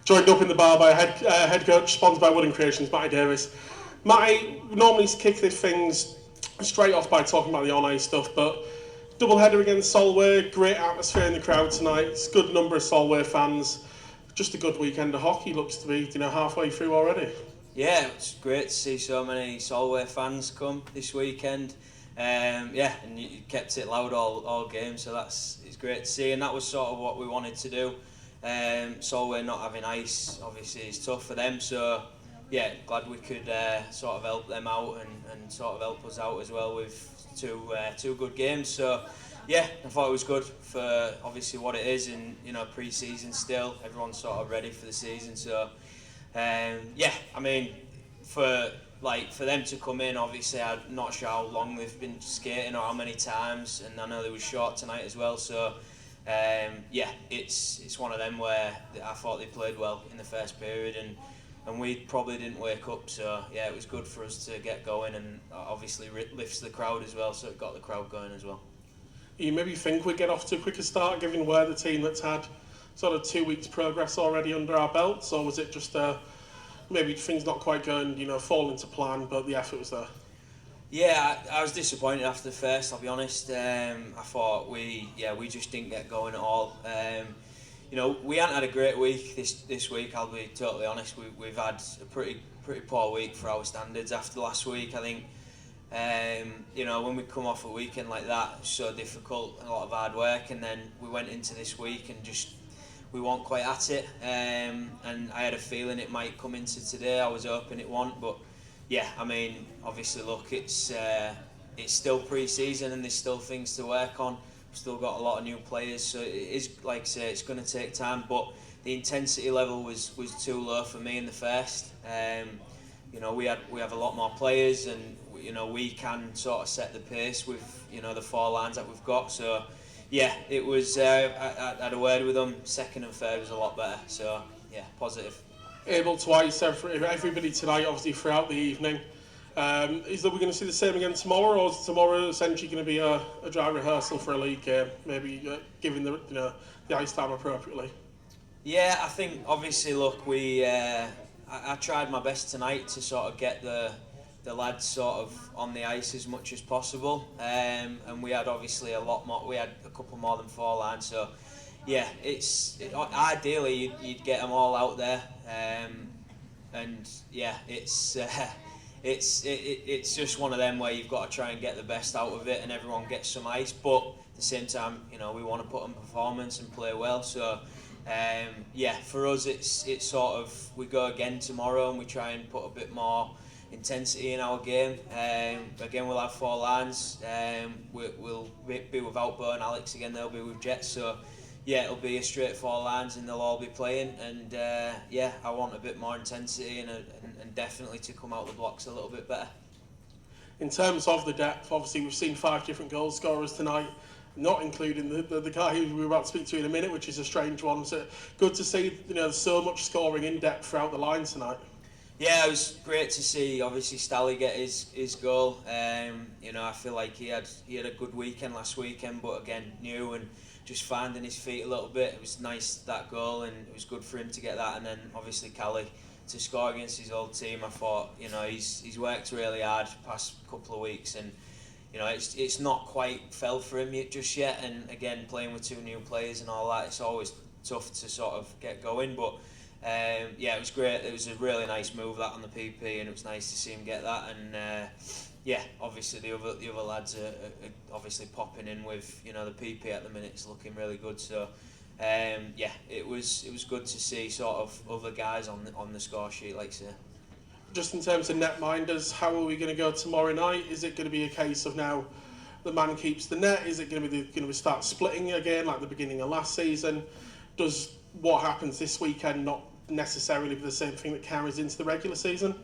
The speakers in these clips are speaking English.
Joined up in the bar by head coach, sponsored by Wooden Creations, Matty Davies. Matty, we normally kick these things straight off by talking about the on-ice stuff, but double header against Solway, great atmosphere in the crowd tonight, it's a good number of Solway fans. Just a good weekend of hockey, looks to be halfway through already. Yeah, it's great to see so many Solway fans come this weekend. And you kept it loud all game, so it's great to see, and that was sort of what we wanted to do. Solway not having ice obviously is tough for them, so yeah, glad we could sort of help them out and sort of help us out as well with two good games. So yeah, I thought it was good for obviously what it is, and pre-season still, everyone's sort of ready for the season. So I mean, for them to come in, obviously I'm not sure how long they've been skating or how many times, and I know they were short tonight as well. So it's one of them where I thought they played well in the first period, and we probably didn't wake up. So yeah, it was good for us to get going, and obviously lifts the crowd as well. So it got the crowd going as well. You maybe think we'd get off to a quicker start, given we're the team that's had sort of 2 weeks progress already under our belts, or was it just maybe things not quite going, falling to plan, but the effort was there? Yeah, I was disappointed after the first, I'll be honest. I thought we just didn't get going at all. We hadn't had a great week this week, I'll be totally honest. We've had a pretty poor week for our standards after last week. I think when we come off a weekend like that, it's so difficult, a lot of hard work, and then we went into this week and just we weren't quite at it, and I had a feeling it might come into today. I was hoping it won't, but yeah, I mean, obviously look, it's still pre-season and there's still things to work on. We've still got a lot of new players, so it is, like I say, it's going to take time, but the intensity level was too low for me in the first. We have a lot more players, and we can sort of set the pace with the four lines that we've got. So yeah, it was. I had a word with them. Second and third was a lot better. So yeah, positive. Able to ice everybody tonight, obviously throughout the evening. Is that we're going to see the same again tomorrow, or is tomorrow essentially going to be a dry rehearsal for a league game? Maybe giving the ice time appropriately. Yeah, I think obviously look, I tried my best tonight to sort of get the lads sort of on the ice as much as possible, and we had obviously a lot more. We had a couple more than four lines, so yeah, ideally you'd get them all out there, and yeah, it's just one of them where you've got to try and get the best out of it, and everyone gets some ice, but at the same time, we want to put on performance and play well. So for us, it's sort of, we go again tomorrow and we try and put a bit more intensity in our game. Again, we'll have four lines. We'll be without Bo and Alex again. They'll be with Jets. So yeah, it'll be a straight four lines and they'll all be playing. And I want a bit more intensity and definitely to come out the blocks a little bit better. In terms of the depth, obviously we've seen 5 different goal scorers tonight, not including the guy who we're about to speak to in a minute, which is a strange one. So good to see so much scoring in depth throughout the line tonight. Yeah, it was great to see obviously Stally get his goal. I feel like he had a good weekend last weekend, but again new and just finding his feet a little bit. It was nice, that goal, and it was good for him to get that. And then obviously Callie to score against his old team. I thought he's worked really hard the past couple of weeks, and it's not quite fell for him just yet. And again, playing with 2 new players and all that, it's always tough to sort of get going. But it was great. It was a really nice move that on the PP, and it was nice to see him get that. And obviously the other lads are obviously popping in with the PP at the minute. It's looking really good. So it was good to see sort of other guys on the score sheet, like I say. Just in terms of netminders, how are we going to go tomorrow night? Is it going to be a case of now the man keeps the net? Is it going to start splitting again like the beginning of last season? Does what happens this weekend not necessarily be the same thing that carries into the regular season?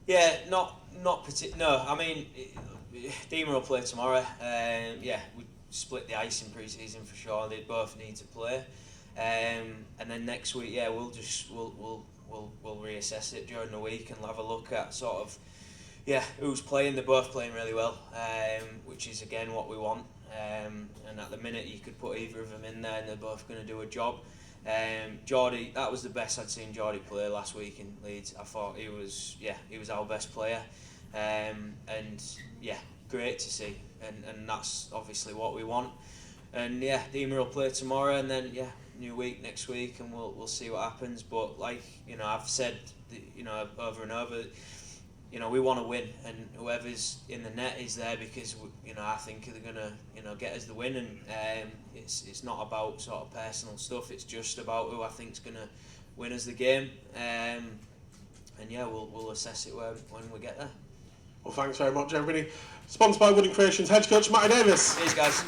Yeah, not particular. No, I mean, Dima will play tomorrow. We split the ice in pre-season for sure. They both need to play, and then next week, we'll reassess it during the week and have a look at sort of who's playing. They're both playing really well, which is again what we want. And at the minute, you could put either of them in there, and they're both going to do a job. Geordie, that was the best I'd seen Geordie play last week in Leeds. I thought he was our best player, and yeah, great to see, and that's obviously what we want. And yeah, Dima will play tomorrow, and then yeah, new week next week, and we'll see what happens. But like I've said, over and over, we want to win, and whoever's in the net is there because I think they're gonna get us the win, and it's not about sort of personal stuff. It's just about who I think's gonna win us the game, and yeah, we'll assess it when we get there. Well, thanks very much, everybody. Sponsored by Wooden Creations, head coach Matty Davies. Cheers, guys.